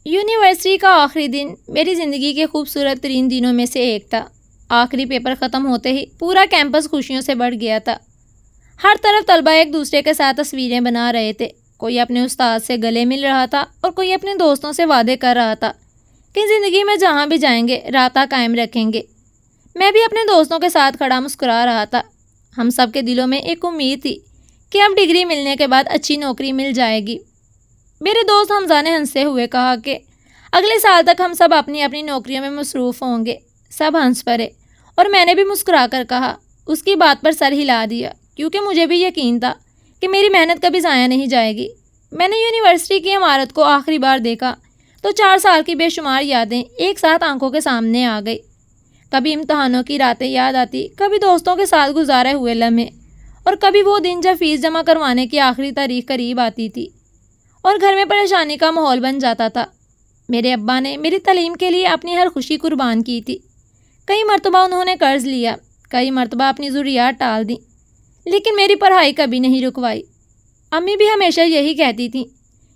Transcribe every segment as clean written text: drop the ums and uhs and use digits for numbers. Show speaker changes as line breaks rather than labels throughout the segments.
University کا آخری دن میری زندگی کے خوبصورت ترین دنوں میں سے ایک تھا۔ آخری پیپر ختم ہوتے ہی پورا کیمپس خوشیوں سے بڑھ گیا تھا۔ ہر طرف طلبہ ایک دوسرے کے ساتھ تصویریں بنا رہے تھے، کوئی اپنے استاد سے گلے مل رہا تھا اور کوئی اپنے دوستوں سے وعدے کر رہا تھا کہ زندگی میں جہاں بھی جائیں گے رابطہ قائم رکھیں گے۔ میں بھی اپنے دوستوں کے ساتھ کھڑا مسکرا رہا تھا۔ ہم سب کے دلوں میں ایک امید تھی کہ اب ڈگری ملنے کے بعد اچھی نوکری مل جائے گی۔ میرے دوست حمزہ نے ہنستے ہوئے کہا کہ اگلے سال تک ہم سب اپنی اپنی نوکریوں میں مصروف ہوں گے۔ سب ہنس پڑے اور میں نے بھی مسکرا کر کہا، اس کی بات پر سر ہلا دیا، کیونکہ مجھے بھی یقین تھا کہ میری محنت کبھی ضائع نہیں جائے گی۔ میں نے یونیورسٹی کی عمارت کو آخری بار دیکھا تو 4 سال کی بے شمار یادیں ایک ساتھ آنکھوں کے سامنے آ گئی۔ کبھی امتحانوں کی راتیں یاد آتی، کبھی دوستوں کے ساتھ گزارے ہوئے لمحے، اور کبھی وہ دن جب فیس جمع کروانے کی آخری تاریخ قریب آتی تھی اور گھر میں پریشانی کا ماحول بن جاتا تھا۔ میرے ابا نے میری تعلیم کے لیے اپنی ہر خوشی قربان کی تھی۔ کئی مرتبہ انہوں نے قرض لیا، کئی مرتبہ اپنی ضروریات ٹال دیں، لیکن میری پڑھائی کبھی نہیں رکوائی۔ امی بھی ہمیشہ یہی کہتی تھیں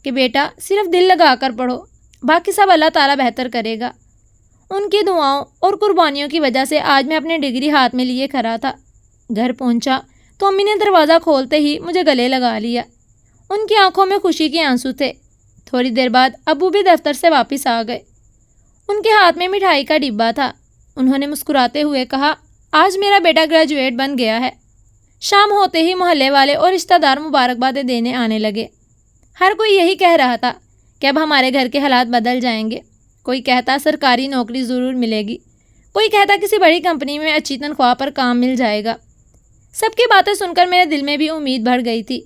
کہ بیٹا صرف دل لگا کر پڑھو، باقی سب اللہ تعالیٰ بہتر کرے گا۔ ان کی دعاؤں اور قربانیوں کی وجہ سے آج میں اپنے ڈگری ہاتھ میں لیے کھڑا تھا۔ گھر پہنچا تو امی نے دروازہ کھولتے ہی مجھے گلے لگا لیا۔ ان کی آنکھوں میں خوشی کے آنسو تھے۔ تھوڑی دیر بعد ابو بھی دفتر سے واپس آ گئے۔ ان کے ہاتھ میں مٹھائی کا ڈبہ تھا۔ انہوں نے مسکراتے ہوئے کہا، آج میرا بیٹا گریجویٹ بن گیا ہے۔ شام ہوتے ہی محلے والے اور رشتہ دار مبارکبادیں دینے آنے لگے۔ ہر کوئی یہی کہہ رہا تھا کہ اب ہمارے گھر کے حالات بدل جائیں گے۔ کوئی کہتا سرکاری نوکری ضرور ملے گی، کوئی کہتا کسی بڑی کمپنی میں اچھی تنخواہ پر کام مل جائے گا۔ سب کی باتیں سن کر میرے دل میں بھی امید بڑھ گئی تھی۔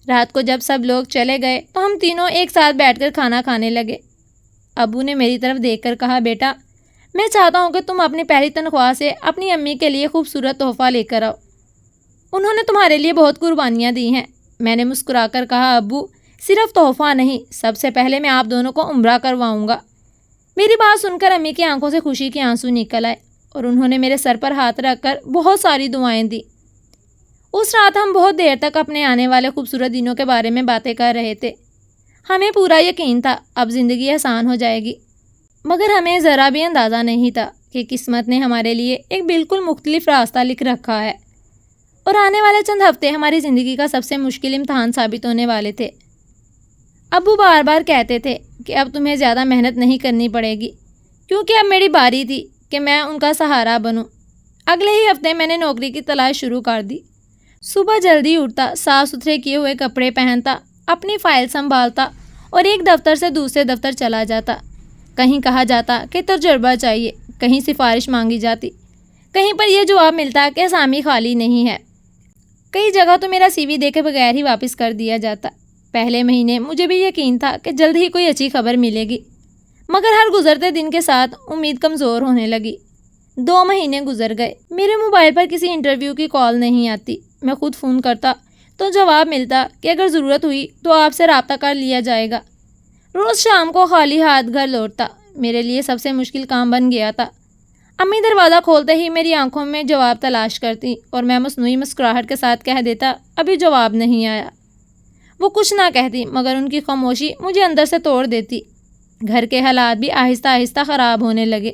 رات کو جب سب لوگ چلے گئے تو ہم تینوں ایک ساتھ بیٹھ کر کھانا کھانے لگے۔ ابو نے میری طرف دیکھ کر کہا، بیٹا میں چاہتا ہوں کہ تم اپنی پہلی تنخواہ سے اپنی امی کے لیے خوبصورت تحفہ لے کر آؤ۔ انہوں نے تمہارے لیے بہت قربانیاں دی ہیں۔ میں نے مسکرا کر کہا، ابو صرف تحفہ نہیں، سب سے پہلے میں آپ دونوں کو عمرہ کرواؤں گا۔ میری بات سن کر امی کی آنکھوں سے خوشی کے آنسو نکل آئے اور انہوں نے میرے سر پر ہاتھ رکھ کر بہت ساری دعائیں دیں۔ اس رات ہم بہت دیر تک اپنے آنے والے خوبصورت دنوں کے بارے میں باتیں کر رہے تھے۔ ہمیں پورا یقین تھا اب زندگی آسان ہو جائے گی، مگر ہمیں ذرا بھی اندازہ نہیں تھا کہ قسمت نے ہمارے لیے ایک بالکل مختلف راستہ لکھ رکھا ہے، اور آنے والے چند ہفتے ہماری زندگی کا سب سے مشکل امتحان ثابت ہونے والے تھے۔ ابو بار بار کہتے تھے کہ اب تمہیں زیادہ محنت نہیں کرنی پڑے گی، کیونکہ اب میری باری تھی کہ میں ان کا سہارا بنوں۔ اگلے ہی ہفتے میں نے نوکری کی تلاش شروع کر دی۔ صبح جلدی اٹھتا، صاف ستھرے کیے ہوئے کپڑے پہنتا، اپنی فائل سنبھالتا اور ایک دفتر سے دوسرے دفتر چلا جاتا۔ کہیں کہا جاتا کہ تجربہ چاہیے، کہیں سفارش مانگی جاتی، کہیں پر یہ جواب ملتا کہ اسامی خالی نہیں ہے۔ کئی جگہ تو میرا CV دیکھے بغیر ہی واپس کر دیا جاتا۔ پہلے مہینے مجھے بھی یقین تھا کہ جلد ہی کوئی اچھی خبر ملے گی، مگر ہر گزرتے دن کے ساتھ امید کمزور ہونے لگی۔ 2 مہینے گزر گئے، میرے موبائل پر کسی انٹرویو کی کال نہیں آتی۔ میں خود فون کرتا تو جواب ملتا کہ اگر ضرورت ہوئی تو آپ سے رابطہ کر لیا جائے گا۔ روز شام کو خالی ہاتھ گھر لوٹتا میرے لیے سب سے مشکل کام بن گیا تھا۔ امی دروازہ کھولتے ہی میری آنکھوں میں جواب تلاش کرتی اور میں مصنوعی مسکراہٹ کے ساتھ کہہ دیتا، ابھی جواب نہیں آیا۔ وہ کچھ نہ کہتی، مگر ان کی خاموشی مجھے اندر سے توڑ دیتی۔ گھر کے حالات بھی آہستہ آہستہ خراب ہونے لگے۔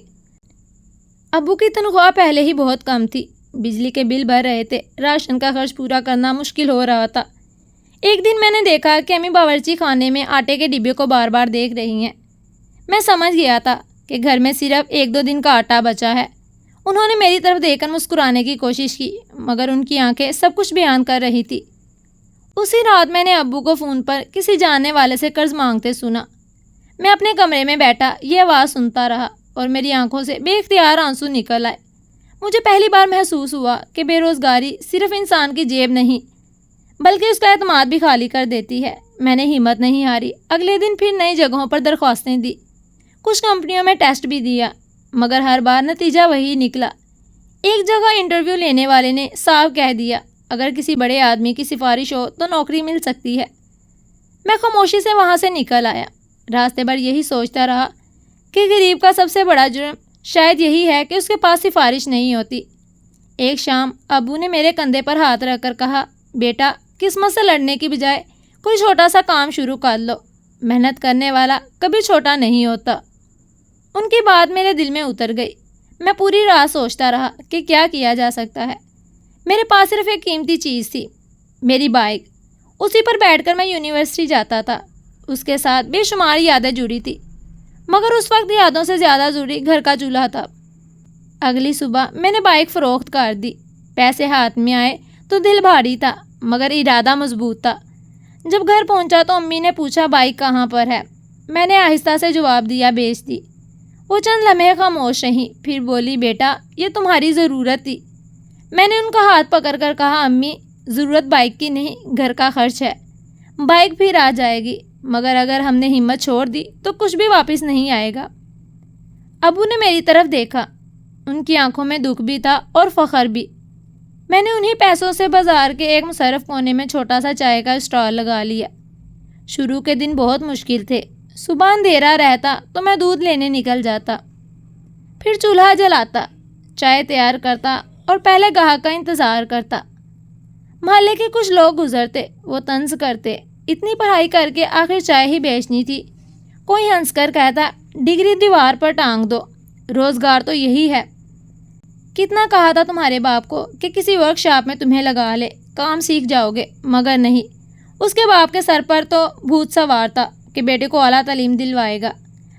ابو کی تنخواہ پہلے ہی بہت کم تھی، بجلی کے بل بھر رہے تھے، راشن کا خرچ پورا کرنا مشکل ہو رہا تھا۔ ایک دن میں نے دیکھا کہ امی باورچی خانے میں آٹے کے ڈبے کو بار بار دیکھ رہی ہیں۔ میں سمجھ گیا تھا کہ گھر میں صرف 1-2 دن کا آٹا بچا ہے۔ انہوں نے میری طرف دیکھ کر مسکرانے کی کوشش کی، مگر ان کی آنکھیں سب کچھ بیان کر رہی تھی۔ اسی رات میں نے ابو کو فون پر کسی جاننے والے سے قرض مانگتے سنا۔ میں اپنے کمرے میں بیٹھا یہ آواز سنتا رہا اور میری آنکھوں سے بے اختیار آنسو نکل آئے۔ مجھے پہلی بار محسوس ہوا کہ بے روزگاری صرف انسان کی جیب نہیں بلکہ اس کا اعتماد بھی خالی کر دیتی ہے۔ میں نے ہمت نہیں ہاری، اگلے دن پھر نئی جگہوں پر درخواستیں دی، کچھ کمپنیوں میں ٹیسٹ بھی دیا، مگر ہر بار نتیجہ وہی نکلا۔ ایک جگہ انٹرویو لینے والے نے صاف کہہ دیا، اگر کسی بڑے آدمی کی سفارش ہو تو نوکری مل سکتی ہے۔ میں خاموشی سے وہاں سے نکل آیا۔ راستے بھر یہی سوچتا رہا کہ غریب کا سب سے بڑا جرم شاید یہی ہے کہ اس کے پاس سفارش نہیں ہوتی۔ ایک شام ابو نے میرے کندھے پر ہاتھ رکھ کر کہا، بیٹا قسمت سے لڑنے کی بجائے کوئی چھوٹا سا کام شروع کر لو۔ محنت کرنے والا کبھی چھوٹا نہیں ہوتا۔ ان کی بات میرے دل میں اتر گئی۔ میں پوری رات سوچتا رہا کہ کیا کیا جا سکتا ہے۔ میرے پاس صرف ایک قیمتی چیز تھی، میری بائک۔ اسی پر بیٹھ کر میں یونیورسٹی جاتا تھا۔ اس کے ساتھ بے شمار یادیں جڑی تھی، مگر اس وقت یادوں سے زیادہ ضروری گھر کا چولہا تھا۔ اگلی صبح میں نے بائک فروخت کر دی۔ پیسے ہاتھ میں آئے تو دل بھاری تھا، مگر ارادہ مضبوط تھا۔ جب گھر پہنچا تو امی نے پوچھا بائک کہاں پر ہے؟ میں نے آہستہ سے جواب دیا بیچ دی۔ وہ چند لمحے خاموش رہیں، پھر بولی بیٹا یہ تمہاری ضرورت تھی۔ میں نے ان کا ہاتھ پکڑ کر کہا امی ضرورت بائک کی نہیں، گھر کا خرچ ہے۔ بائک پھر آ جائے گی، مگر اگر ہم نے ہمت چھوڑ دی تو کچھ بھی واپس نہیں آئے گا۔ ابو نے میری طرف دیکھا، ان کی آنکھوں میں دکھ بھی تھا اور فخر بھی۔ میں نے انہی پیسوں سے بازار کے ایک مصرف کونے میں چھوٹا سا چائے کا اسٹال لگا لیا۔ شروع کے دن بہت مشکل تھے۔ صبح اندھیرا رہتا تو میں دودھ لینے نکل جاتا، پھر چولہا جلاتا، چائے تیار کرتا اور پہلے گاہک کا انتظار کرتا۔ محلے کے کچھ لوگ گزرتے، وہ طنز کرتے، اتنی پڑھائی کر کے آخر چائے ہی بیچنی تھی۔ کوئی ہنس کر کہتا ڈگری دیوار پر ٹانگ دو، روزگار تو یہی ہے۔ کتنا کہا تھا تمہارے باپ کو کہ کسی ورک شاپ میں تمہیں لگا لے، کام سیکھ جاؤ گے، مگر نہیں۔ اس کے باپ کے سر پر تو بھوت سوار تھا کہ بیٹے کو اعلیٰ تعلیم دلوائے گا،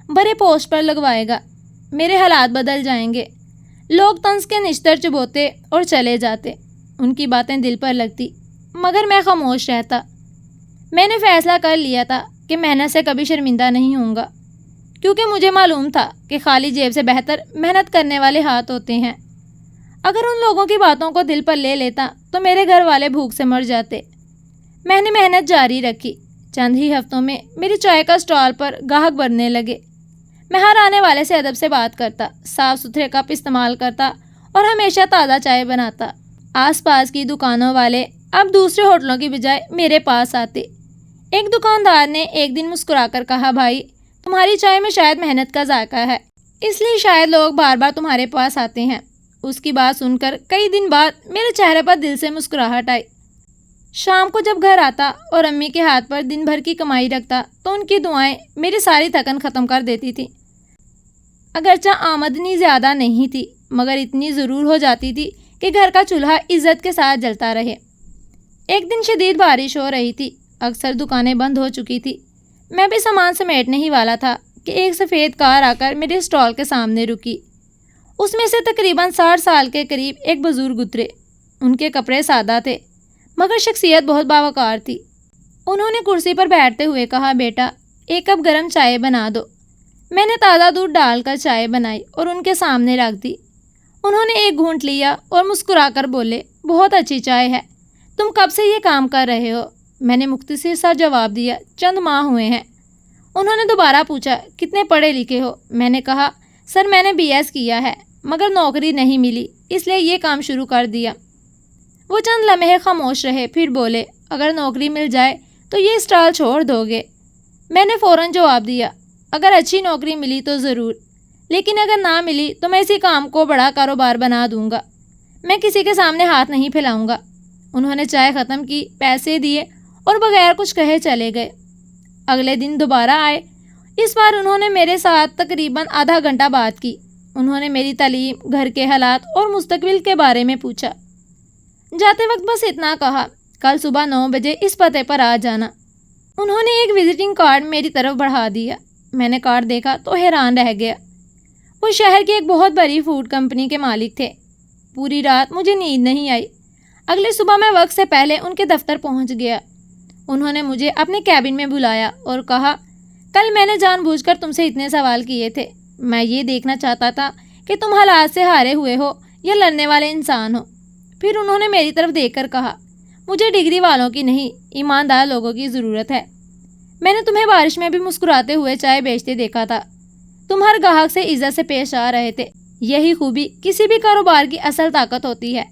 بڑے پوسٹ پر لگوائے گا۔ میرے حالات بدل جائیں گے۔ لوگ طنز کے نشتر چبوتے اور چلے جاتے، ان کی باتیں دل پر لگتی، مگر میں خاموش رہتا۔ میں نے فیصلہ کر لیا تھا کہ محنت سے کبھی شرمندہ نہیں ہوں گا، کیونکہ مجھے معلوم تھا کہ خالی جیب سے بہتر محنت کرنے والے ہاتھ ہوتے ہیں۔ اگر ان لوگوں کی باتوں کو دل پر لے لیتا تو میرے گھر والے بھوک سے مر جاتے۔ میں نے محنت جاری رکھی۔ چند ہی ہفتوں میں میری چائے کا اسٹال پر گاہک بڑھنے لگے۔ میں ہر آنے والے سے ادب سے بات کرتا، صاف ستھرے کپ استعمال کرتا اور ہمیشہ تازہ چائے بناتا۔ آس پاس کی دکانوں والے اب دوسرے ہوٹلوں کی بجائے میرے پاس آتے۔ ایک دکاندار نے ایک دن مسکرا کر کہا بھائی تمہاری چائے میں شاید محنت کا ذائقہ ہے، اس لیے شاید لوگ بار بار تمہارے پاس آتے ہیں۔ اس کی بات سن کر کئی دن بعد میرے چہرے پر دل سے مسکراہٹ آئی۔ شام کو جب گھر آتا اور امی کے ہاتھ پر دن بھر کی کمائی رکھتا تو ان کی دعائیں میری ساری تھکن ختم کر دیتی تھی۔ اگرچہ آمدنی زیادہ نہیں تھی، مگر اتنی ضرور ہو جاتی تھی کہ گھر کا چولہا عزت کے ساتھ جلتا رہے۔ ایک دن شدید بارش ہو رہی تھی، اکثر دکانیں بند ہو چکی تھی۔ میں بھی سامان سمیٹنے ہی والا تھا کہ ایک سفید کار آ کر میرے اسٹال کے سامنے رکی۔ اس میں سے تقریباً 60 سال کے قریب ایک بزرگ اترے۔ ان کے کپڑے سادہ تھے، مگر شخصیت بہت باوقار تھی۔ انہوں نے کرسی پر بیٹھتے ہوئے کہا بیٹا ایک کپ گرم چائے بنا دو۔ میں نے تازہ دودھ ڈال کر چائے بنائی اور ان کے سامنے رکھ دی۔ انہوں نے ایک گھونٹ لیا اور مسکرا کر بولے بہت اچھی چائے ہے، تم کب سے یہ کام کر رہے ہو؟ میں نے مختصر سا جواب دیا چند ماہ ہوئے ہیں۔ انہوں نے دوبارہ پوچھا کتنے پڑھے لکھے ہو؟ میں نے کہا سر میں نے BS کیا ہے، مگر نوکری نہیں ملی، اس لیے یہ کام شروع کر دیا۔ وہ چند لمحے خاموش رہے، پھر بولے اگر نوکری مل جائے تو یہ اسٹال چھوڑ دو گے؟ میں نے فوراً جواب دیا اگر اچھی نوکری ملی تو ضرور، لیکن اگر نہ ملی تو میں اسی کام کو بڑا کاروبار بنا دوں گا، میں کسی کے سامنے ہاتھ نہیں پھیلاؤں گا۔ انہوں نے چائے ختم کی، پیسے دیے اور بغیر کچھ کہے چلے گئے۔ اگلے دن دوبارہ آئے۔ اس بار انہوں نے میرے ساتھ تقریباً آدھا گھنٹہ بات کی۔ انہوں نے میری تعلیم، گھر کے حالات اور مستقبل کے بارے میں پوچھا۔ جاتے وقت بس اتنا کہا کل صبح 9 بجے اس پتے پر آ جانا۔ انہوں نے ایک وزٹنگ کارڈ میری طرف بڑھا دیا۔ میں نے کارڈ دیکھا تو حیران رہ گیا۔ وہ شہر کی ایک بہت بڑی فوڈ کمپنی کے مالک تھے۔ پوری رات مجھے نیند نہیں آئی۔ اگلی صبح میں وقت سے پہلے ان کے دفتر پہنچ گیا۔ انہوں نے مجھے اپنے کیبن میں بلایا اور کہا کل میں نے جان بوجھ کر تم سے اتنے سوال کیے تھے، میں یہ دیکھنا چاہتا تھا کہ تم حالات سے ہارے ہوئے ہو یا لڑنے والے انسان ہو۔ پھر انہوں نے میری طرف دیکھ کر کہا مجھے ڈگری والوں کی نہیں، ایماندار لوگوں کی ضرورت ہے۔ میں نے تمہیں بارش میں بھی مسکراتے ہوئے چائے بیچتے دیکھا تھا، تم ہر گاہک سے عزت سے پیش آ رہے تھے، یہی خوبی کسی بھی کاروبار کی اصل طاقت ہوتی ہے۔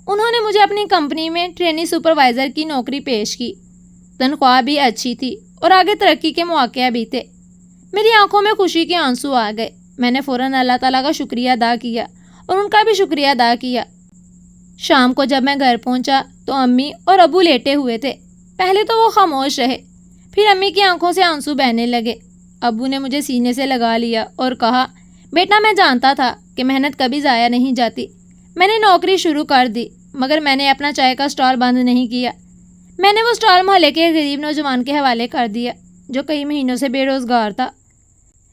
انہوں نے مجھے اپنی کمپنی میں ٹرینی سپروائزر کی نوکری پیش کی، تنخواہ بھی اچھی تھی اور آگے ترقی کے مواقع بھی تھے۔ میری آنکھوں میں خوشی کے آنسو آ گئے۔ میں نے فوراً اللہ تعالیٰ کا شکریہ ادا کیا اور ان کا بھی شکریہ ادا کیا۔ شام کو جب میں گھر پہنچا تو امی اور ابو لیٹے ہوئے تھے۔ پہلے تو وہ خاموش رہے، پھر امی کی آنکھوں سے آنسو بہنے لگے۔ ابو نے مجھے سینے سے لگا لیا اور کہا، بیٹا میں جانتا تھا کہ محنت کبھی ضائع نہیں جاتی۔ میں نے نوکری شروع کر دی، مگر میں نے اپنا چائے کا اسٹال بند نہیں کیا۔ میں نے وہ اسٹال محلے کے ایک غریب نوجوان کے حوالے کر دیا جو کئی مہینوں سے بے روزگار تھا۔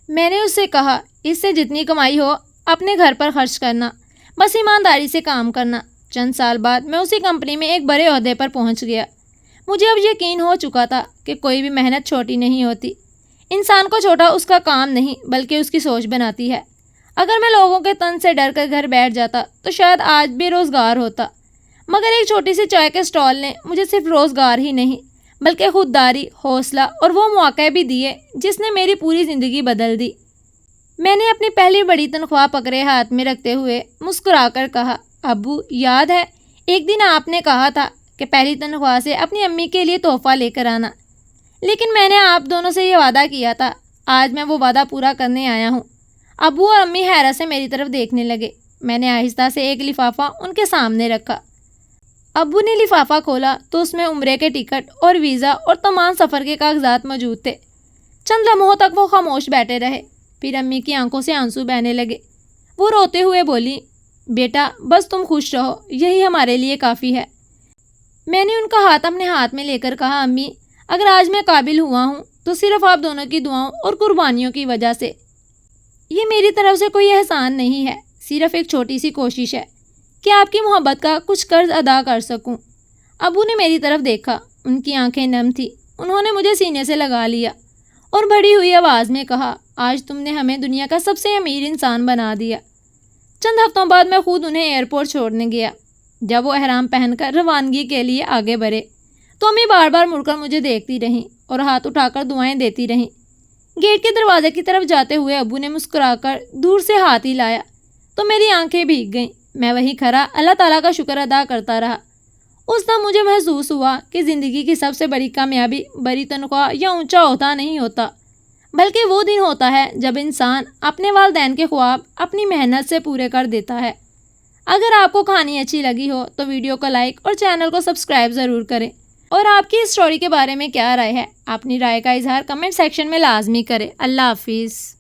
میں نے اس سے کہا، اس سے جتنی کمائی ہو اپنے گھر پر خرچ کرنا، بس ایمانداری سے کام کرنا۔ چند سال بعد میں اسی کمپنی میں ایک بڑے عہدے پر پہنچ گیا۔ مجھے اب یقین ہو چکا تھا کہ کوئی بھی محنت چھوٹی نہیں ہوتی۔ انسان کو چھوٹا اس کا کام نہیں بلکہ اس کی سوچ بناتی ہے۔ اگر میں لوگوں کے تن سے ڈر کر گھر بیٹھ جاتا تو شاید آج بے روزگار ہوتا، مگر ایک چھوٹی سی چائے کے اسٹال نے مجھے صرف روزگار ہی نہیں بلکہ خودداری، حوصلہ اور وہ مواقع بھی دیے جس نے میری پوری زندگی بدل دی۔ میں نے اپنی پہلی بڑی تنخواہ پکڑے ہاتھ میں رکھتے ہوئے مسکرا کر کہا، ابو یاد ہے ایک دن آپ نے کہا تھا کہ پہلی تنخواہ سے اپنی امی کے لیے تحفہ لے کر آنا، لیکن میں نے آپ دونوں سے یہ وعدہ کیا تھا۔ آج میں وہ وعدہ پورا کرنے آیا ہوں۔ ابو اور امی حیرت سے میری طرف دیکھنے لگے۔ میں نے آہستہ سے ایک لفافہ ان کے سامنے رکھا۔ ابو نے لفافہ کھولا تو اس میں عمرے کے ٹکٹ اور ویزا اور تمام سفر کے کاغذات موجود تھے۔ چند لمحوں تک وہ خاموش بیٹھے رہے، پھر امی کی آنکھوں سے آنسو بہنے لگے۔ وہ روتے ہوئے بولی، بیٹا بس تم خوش رہو، یہی ہمارے لیے کافی ہے۔ میں نے ان کا ہاتھ اپنے ہاتھ میں لے کر کہا، امی اگر آج میں قابل ہوا ہوں تو صرف آپ دونوں کی دعاؤں اور قربانیوں کی وجہ سے۔ یہ میری طرف سے کوئی احسان نہیں ہے، صرف ایک چھوٹی سی کوشش ہے کہ آپ کی محبت کا کچھ قرض ادا کر سکوں۔ ابو نے میری طرف دیکھا، ان کی آنکھیں نم تھیں۔ انہوں نے مجھے سینے سے لگا لیا اور بڑی ہوئی آواز میں کہا، آج تم نے ہمیں دنیا کا سب سے امیر انسان بنا دیا۔ چند ہفتوں بعد میں خود انہیں ایئرپورٹ چھوڑنے گیا۔ جب وہ احرام پہن کر روانگی کے لیے آگے بڑھے تو امی بار بار مڑ کر مجھے دیکھتی رہیں اور ہاتھ اٹھا کر دعائیں دیتی رہیں۔ گیٹ کے دروازے کی طرف جاتے ہوئے ابو نے مسکرا کر دور سے ہاتھ ہلایا تو میری آنکھیں بھیگ گئیں۔ میں وہیں کھڑا اللہ تعالیٰ کا شکر ادا کرتا رہا۔ اس دن مجھے محسوس ہوا کہ زندگی کی سب سے بڑی کامیابی بڑی تنخواہ یا اونچا عہدہ نہیں ہوتا، بلکہ وہ دن ہوتا ہے جب انسان اپنے والدین کے خواب اپنی محنت سے پورے کر دیتا ہے۔ اگر آپ کو کہانی اچھی لگی ہو تو ویڈیو کو لائک اور چینل کو سبسکرائب ضرور کریں، اور آپ کی اس اسٹوری کے بارے میں کیا رائے ہے، اپنی رائے کا اظہار کمنٹ سیکشن میں لازمی کریں۔ اللہ حافظ۔